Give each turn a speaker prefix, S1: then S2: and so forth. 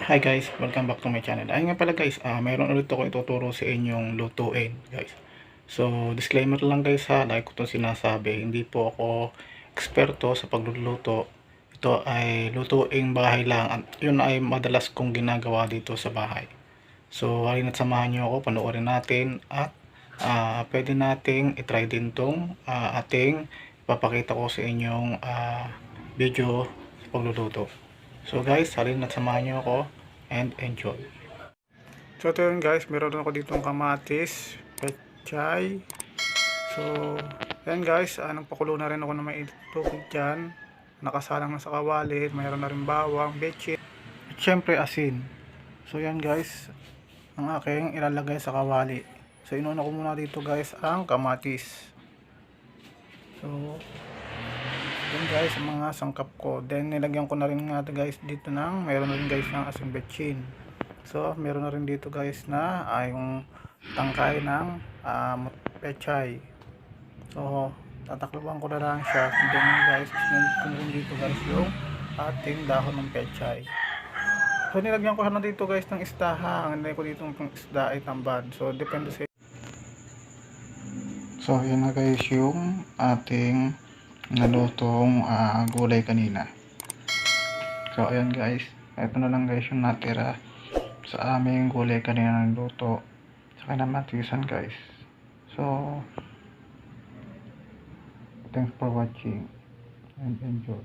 S1: Hi guys, welcome back to my channel. Ayun nga pala guys, mayroon ulit ako ituturo sa inyong lutuin guys. So, disclaimer lang guys ha, like ko itong sinasabi, hindi po ako eksperto sa pagluluto. Ito ay lutuing bahay lang at yun ay madalas kong ginagawa dito sa bahay. So, halina't samahan nyo ako, panoorin natin at pwede nating itry din itong ating papakita ko sa inyong video sa pagluluto. So guys, halina't samahan nyo ako and enjoy. So ito yun guys, meron ako ditong kamatis, pechay. So, yan guys, nagpakulo na rin ako ng mainit tubig dyan. Nakasalang na sa kawali, mayroon na rin bawang, bechin, at syempre asin. So yan guys, ang aking ilalagay sa kawali. So inuna ko muna dito guys ang kamatis. So, yun guys, ang mga sangkap ko. Then nilagyan ko na rin nga guys dito ng, mayroon na rin guys ng asin bechin. So meron na rin dito guys na yung tangkay ng pechay. So tatakluban ko na lang siya. Then guys, sinunod ko na rin dito guys yung ating dahon ng pechay. So nilagyan ko na dito guys ng isda ha. Ang nilagay ko dito ng isda ay tambad. So depende sa. So yun na guys yung ating nalutong gulay kanina. So ayan guys, ito na lang guys yung natira sa aming gulay kanina ng luto sa kinamatisan guys. So thanks for watching and enjoy.